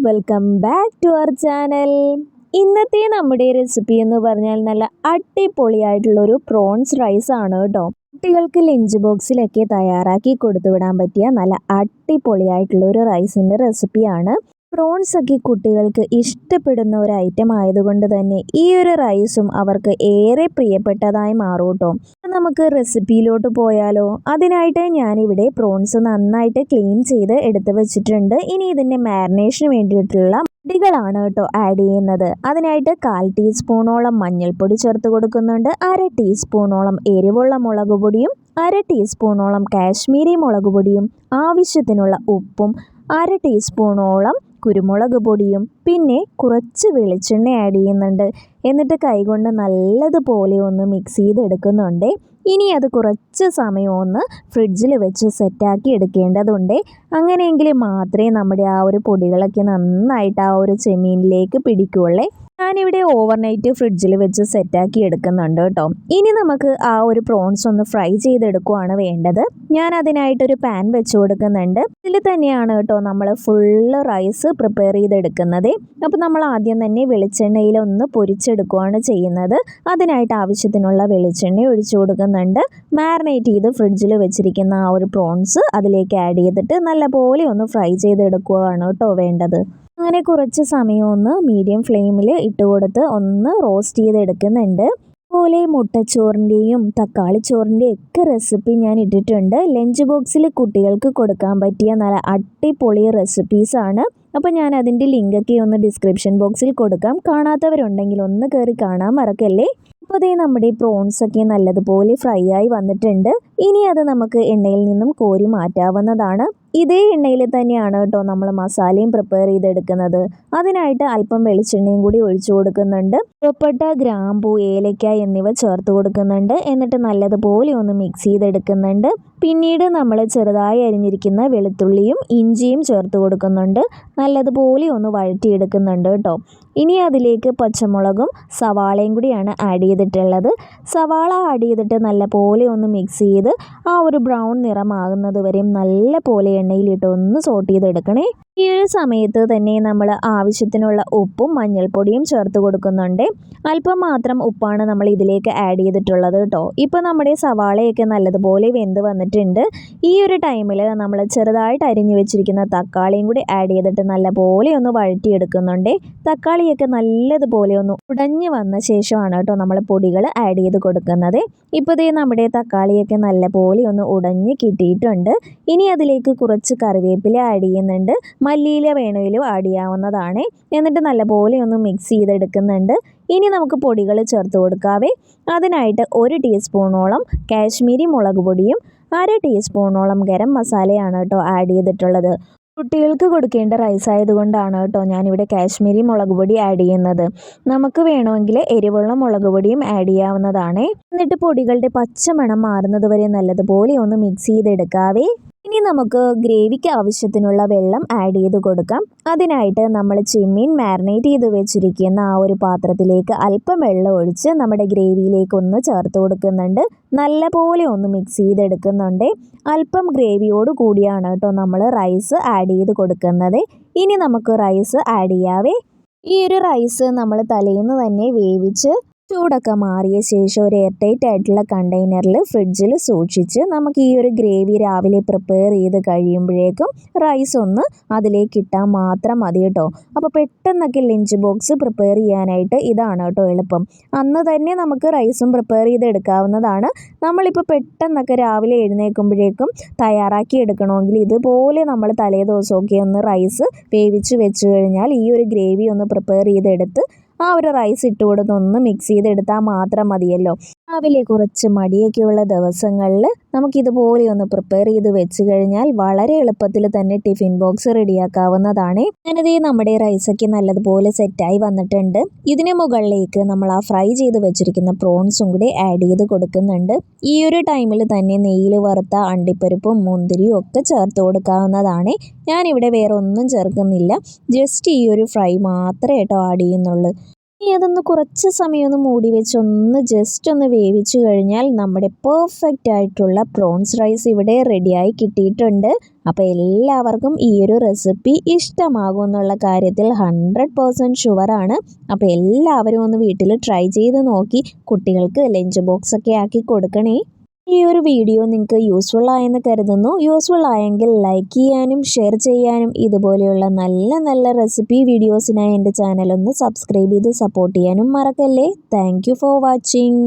Welcome back to our channel. ഇന്നത്തെ നമ്മുടെ recipe എന്ന് പറഞ്ഞാൽ നല്ല അടിപൊളിയായിട്ടുള്ളൊരു പ്രോൺസ് റൈസ് ആണ് കേട്ടോ. കുട്ടികൾക്ക് ലഞ്ച് ബോക്സിലൊക്കെ തയ്യാറാക്കി കൊടുത്തുവിടാൻ പറ്റിയ നല്ല അടിപൊളിയായിട്ടുള്ളൊരു റൈസിൻ്റെ റെസിപ്പിയാണ്. പ്രോൺസ് ഒക്കെ കുട്ടികൾക്ക് ഇഷ്ടപ്പെടുന്ന ഒരു ഐറ്റം ആയതുകൊണ്ട് തന്നെ ഈ ഒരു റൈസും അവർക്ക് ഏറെ പ്രിയപ്പെട്ടതായി മാറും കേട്ടോ. നമുക്ക് റെസിപ്പിയിലോട്ട് പോയാലോ? അതിനായിട്ട് ഞാനിവിടെ പ്രോൺസ് നന്നായിട്ട് ക്ലീൻ ചെയ്ത് എടുത്ത് വെച്ചിട്ടുണ്ട്. ഇനി ഇതിൻ്റെ മാരിനേഷന് വേണ്ടിയിട്ടുള്ള പൊടികളാണ് കേട്ടോ ആഡ് ചെയ്യുന്നത്. അതിനായിട്ട് 1/4 ടീസ്പൂണോളം മഞ്ഞൾപ്പൊടി ചേർത്ത് കൊടുക്കുന്നുണ്ട്. 1/2 ടീസ്പൂണോളം എരിവുള്ള മുളക് പൊടിയും 1/2 ടീസ്പൂണോളം കാശ്മീരി മുളക് പൊടിയും ആവശ്യത്തിനുള്ള ഉപ്പും 1/2 ടീസ്പൂണോളം കുരുമുളക് പൊടിയും പിന്നെ കുറച്ച് വെളിച്ചെണ്ണ ആഡ് ചെയ്യുന്നുണ്ട്. എന്നിട്ട് കൈകൊണ്ട് നല്ലതുപോലെ ഒന്ന് മിക്സ് ചെയ്തെടുക്കുന്നുണ്ട്. ഇനി അത് കുറച്ച് സമയം ഒന്ന് ഫ്രിഡ്ജിൽ വെച്ച് സെറ്റാക്കി എടുക്കേണ്ടതുണ്ട്. അങ്ങനെയെങ്കിൽ മാത്രമേ നമ്മുടെ ആ ഒരു പൊടികളൊക്കെ നന്നായിട്ട് ആ ഒരു ചെമ്മീനിലേക്ക് പിടിക്കുകയുള്ളേ. ഞാനിവിടെ ഓവർനൈറ്റ് ഫ്രിഡ്ജിൽ വെച്ച് സെറ്റാക്കി എടുക്കുന്നുണ്ട് കേട്ടോ. ഇനി നമുക്ക് ആ ഒരു പ്രോൺസ് ഒന്ന് ഫ്രൈ ചെയ്തെടുക്കുകയാണ് വേണ്ടത്. ഞാൻ അതിനായിട്ടൊരു പാൻ വെച്ച് കൊടുക്കുന്നുണ്ട്. ഇതിൽ തന്നെയാണ് കേട്ടോ നമ്മൾ ഫുള്ള് റൈസ് പ്രിപ്പയർ ചെയ്തെടുക്കുന്നത്. അപ്പോൾ നമ്മൾ ആദ്യം തന്നെ വെളിച്ചെണ്ണയിൽ ഒന്ന് പൊരിച്ചെടുക്കുകയാണ് ചെയ്യുന്നത്. അതിനായിട്ട് ആവശ്യത്തിനുള്ള വെളിച്ചെണ്ണ ഒഴിച്ചു കൊടുക്കുന്നുണ്ട്. മാരിനേറ്റ് ചെയ്ത് ഫ്രിഡ്ജിൽ വെച്ചിരിക്കുന്ന ആ ഒരു പ്രോൺസ് അതിലേക്ക് ആഡ് ചെയ്തിട്ട് നല്ലപോലെ ഒന്ന് ഫ്രൈ ചെയ്തെടുക്കുകയാണ് കേട്ടോ വേണ്ടത്. അങ്ങനെ കുറച്ച് സമയം ഒന്ന് മീഡിയം ഫ്ലെയിമിൽ ഇട്ട് കൊടുത്ത് ഒന്ന് റോസ്റ്റ് ചെയ്തെടുക്കുന്നുണ്ട്. അതുപോലെ മുട്ടച്ചോറിൻ്റെയും തക്കാളിച്ചോറിൻ്റെയും ഒക്കെ റെസിപ്പി ഞാൻ ഇട്ടിട്ടുണ്ട്. ലഞ്ച് ബോക്സിൽ കുട്ടികൾക്ക് കൊടുക്കാൻ പറ്റിയ നല്ല അടിപൊളി റെസിപ്പീസാണ്. അപ്പോൾ ഞാൻ അതിൻ്റെ ലിങ്കൊക്കെ ഒന്ന് ഡിസ്ക്രിപ്ഷൻ ബോക്സിൽ കൊടുക്കാം. കാണാത്തവരുണ്ടെങ്കിൽ ഒന്ന് കയറി കാണാൻ മറക്കല്ലേ. അപ്പോൾ അതേ നമ്മുടെ പ്രോൺസൊക്കെ നല്ലതുപോലെ ഫ്രൈ ആയി വന്നിട്ടുണ്ട്. ഇനി അത് നമുക്ക് എണ്ണയിൽ നിന്നും കോരി മാറ്റാവുന്നതാണ്. ഇതേ എണ്ണയിൽ തന്നെയാണ് കേട്ടോ നമ്മൾ മസാലയും പ്രിപ്പയർ ചെയ്തെടുക്കുന്നത്. അതിനായിട്ട് അല്പം വെളിച്ചെണ്ണയും കൂടി ഒഴിച്ചു കൊടുക്കുന്നുണ്ട്. ഉപ്പട്ട, ഗ്രാമ്പൂ, ഏലക്ക എന്നിവ ചേർത്ത് കൊടുക്കുന്നുണ്ട്. എന്നിട്ട് നല്ലതുപോലെ ഒന്ന് മിക്സ് ചെയ്തെടുക്കുന്നുണ്ട്. പിന്നീട് നമ്മൾ ചെറുതായി അരിഞ്ഞിരിക്കുന്ന വെളുത്തുള്ളിയും ഇഞ്ചിയും ചേർത്ത് കൊടുക്കുന്നുണ്ട്. നല്ലതുപോലെ ഒന്ന് വഴറ്റിയെടുക്കുന്നുണ്ട് കേട്ടോ. ഇനി അതിലേക്ക് പച്ചമുളകും സവാളയും കൂടിയാണ് ആഡ് ചെയ്തിട്ടുള്ളത്. സവാള ആഡ് ചെയ്തിട്ട് നല്ലപോലെ ഒന്ന് മിക്സ് ചെയ്ത് ആ ഒരു ബ്രൗൺ നിറമാകുന്നത് വരെയും നല്ലപോലെ എണ്ണയിലിട്ട് ഒന്ന് സോട്ട് ചെയ്തെടുക്കണേ. ഈ ഒരു സമയത്ത് തന്നെ നമ്മൾ ആവശ്യത്തിനുള്ള ഉപ്പും മഞ്ഞൾപ്പൊടിയും ചേർത്ത് കൊടുക്കുന്നുണ്ട്. അല്പം മാത്രം ഉപ്പാണ് നമ്മൾ ഇതിലേക്ക് ആഡ് ചെയ്തിട്ടുള്ളത് കേട്ടോ. ഇപ്പോൾ നമ്മുടെ സവാളയൊക്കെ നല്ലതുപോലെ വെന്ത് വന്നിട്ടുണ്ട്. ഈ ഒരു ടൈമിൽ നമ്മൾ ചെറുതായിട്ട് അരിഞ്ഞു വെച്ചിരിക്കുന്ന തക്കാളിയും കൂടി ആഡ് ചെയ്തിട്ട് നല്ലപോലെ ഒന്ന് വഴറ്റിയെടുക്കുന്നുണ്ട്. തക്കാളിയൊക്കെ നല്ലതുപോലെ ഒന്ന് ഉടഞ്ഞു വന്ന ശേഷമാണ് കേട്ടോ നമ്മൾ പൊടികൾ ആഡ് ചെയ്ത് കൊടുക്കുന്നത്. ഇപ്പോൾ ദേ നമ്മുടെ തക്കാളിയൊക്കെ നല്ലപോലെ ഒന്ന് ഉടഞ്ഞ് കിട്ടിയിട്ടുണ്ട്. ഇനി അതിലേക്ക് കുറച്ച് കറിവേപ്പില ആഡ് ചെയ്യുന്നുണ്ട്. മല്ലിയില വേണമെങ്കിലും ആഡ് ചെയ്യാവുന്നതാണ്. എന്നിട്ട് നല്ലപോലെ ഒന്ന് മിക്സ് ചെയ്തെടുക്കുന്നുണ്ട്. ഇനി നമുക്ക് പൊടികൾ ചേർത്ത് കൊടുക്കാവേ. അതിനായിട്ട് 1 ടീസ്പൂണോളം കാശ്മീരി മുളക് പൊടിയും 1/2 ടീസ്പൂണോളം ഗരം മസാലയാണ് കേട്ടോ ആഡ് ചെയ്തിട്ടുള്ളത്. കുട്ടികൾക്ക് കൊടുക്കേണ്ട റൈസ് ആയതുകൊണ്ടാണ് കേട്ടോ ഞാനിവിടെ കാശ്മീരി മുളക് പൊടി ആഡ് ചെയ്യുന്നത്. നമുക്ക് വേണമെങ്കിൽ എരിവുള്ള മുളക് പൊടിയും ആഡ് ചെയ്യാവുന്നതാണ്. എന്നിട്ട് പൊടികളുടെ പച്ചമണം മാറുന്നത് വരെ നല്ലതുപോലെ ഒന്ന് മിക്സ് ചെയ്തെടുക്കാവേ. ഇനി നമുക്ക് ഗ്രേവിക്ക് ആവശ്യത്തിനുള്ള വെള്ളം ആഡ് ചെയ്ത് കൊടുക്കാം. അതിനായിട്ട് നമ്മൾ ചെമ്മീൻ മാരിനേറ്റ് ചെയ്ത് വെച്ചിരിക്കുന്ന ആ ഒരു പാത്രത്തിലേക്ക് അല്പം വെള്ളം ഒഴിച്ച് നമ്മുടെ ഗ്രേവിയിലേക്ക് ഒന്ന് ചേർത്ത് കൊടുക്കുന്നുണ്ട്. നല്ലപോലെ ഒന്ന് മിക്സ് ചെയ്തെടുക്കുന്നുണ്ട്. അല്പം ഗ്രേവിയോട് കൂടിയാണ് കേട്ടോ നമ്മൾ റൈസ് ആഡ് ചെയ്ത് കൊടുക്കുന്നത്. ഇനി നമുക്ക് റൈസ് ആഡ് ചെയ്യാവേ. ഈ ഒരു റൈസ് നമ്മൾ തലേന്ന് തന്നെ വേവിച്ച് ചൂടൊക്കെ മാറിയ ശേഷം ഒരു എയർ ടൈറ്റ് ആയിട്ടുള്ള കണ്ടെയ്നറിൽ ഫ്രിഡ്ജിൽ സൂക്ഷിച്ച് നമുക്ക് ഈ ഒരു ഗ്രേവി രാവിലെ പ്രിപ്പയർ ചെയ്ത് കഴിയുമ്പോഴേക്കും റൈസ് ഒന്ന് അതിലേക്ക് ഇട്ടാൽ മാത്രം മതി കേട്ടോ. അപ്പോൾ പെട്ടെന്നൊക്കെ ലഞ്ച് ബോക്സ് പ്രിപ്പയർ ചെയ്യാനായിട്ട് ഇതാണ് കേട്ടോ എളുപ്പം. അന്ന് തന്നെ നമുക്ക് റൈസും പ്രിപ്പയർ ചെയ്ത് എടുക്കാവുന്നതാണ്. നമ്മളിപ്പോൾ പെട്ടെന്നൊക്കെ രാവിലെ എഴുന്നേൽക്കുമ്പോഴേക്കും തയ്യാറാക്കി എടുക്കണമെങ്കിൽ ഇതുപോലെ നമ്മൾ തലേ ദിവസമൊക്കെ ഒന്ന് റൈസ് വേവിച്ച് വെച്ച് കഴിഞ്ഞാൽ ഈ ഒരു ഗ്രേവി ഒന്ന് പ്രിപ്പയർ ചെയ്തെടുത്ത് ആ ഒരു റൈസ് ഇട്ട് കൊടുത്ത് ഒന്ന് മിക്സ് ചെയ്തെടുത്താൽ മാത്രം മതിയല്ലോ. രാവിലെ കുറച്ച് മടിയൊക്കെയുള്ള ദിവസങ്ങളിൽ നമുക്കിതുപോലെ ഒന്ന് പ്രിപ്പയർ ചെയ്ത് വെച്ച് കഴിഞ്ഞാൽ വളരെ എളുപ്പത്തിൽ തന്നെ ടിഫിൻ ബോക്സ് റെഡിയാക്കാവുന്നതാണ്. ഞാനതേ നമ്മുടെ റൈസൊക്കെ നല്ലതുപോലെ സെറ്റായി വന്നിട്ടുണ്ട്. ഇതിന് മുകളിലേക്ക് നമ്മൾ ആ ഫ്രൈ ചെയ്ത് വെച്ചിരിക്കുന്ന പ്രോൺസും കൂടി ആഡ് ചെയ്ത് കൊടുക്കുന്നുണ്ട്. ഈ ഒരു ടൈമിൽ തന്നെ നെയ്യിൽ വറുത്ത അണ്ടിപ്പരിപ്പും മുന്തിരിയും ഒക്കെ ചേർത്ത് കൊടുക്കാവുന്നതാണ്. ഞാനിവിടെ വേറെ ഒന്നും ചേർക്കുന്നില്ല. ജസ്റ്റ് ഈ ഒരു ഫ്രൈ മാത്രമേ കേട്ടോ ആഡ് ചെയ്യുന്നുള്ളൂ. ഇനി അതൊന്ന് കുറച്ച് സമയം ഒന്ന് മൂടി വെച്ച് ജസ്റ്റ് ഒന്ന് വേവിച്ചു കഴിഞ്ഞാൽ നമ്മുടെ പെർഫെക്റ്റ് ആയിട്ടുള്ള പ്രോൺസ് റൈസ് ഇവിടെ റെഡിയായി കിട്ടിയിട്ടുണ്ട്. അപ്പോൾ എല്ലാവർക്കും ഈ ഒരു റെസിപ്പി ഇഷ്ടമാകും എന്നുള്ള കാര്യത്തിൽ 100% ഷുവറാണ്. അപ്പോൾ എല്ലാവരും ഒന്ന് വീട്ടിൽ ട്രൈ ചെയ്ത് നോക്കി കുട്ടികൾക്ക് ലഞ്ച് ബോക്സ് ഒക്കെ ആക്കി കൊടുക്കണേ. ഈ ഒരു വീഡിയോ നിങ്ങൾക്ക് യൂസ്ഫുൾ ആയെന്ന് കരുതുന്നു. യൂസ്ഫുൾ ആയെങ്കിൽ ലൈക്ക് ചെയ്യാനും ഷെയർ ചെയ്യാനും ഇതുപോലെയുള്ള നല്ല നല്ല റെസിപ്പി വീഡിയോസിനായി എൻ്റെ ചാനൽ ഒന്ന് സബ്സ്ക്രൈബ് ചെയ്ത് സപ്പോർട്ട് ചെയ്യാനും മറക്കല്ലേ. Thank you for watching.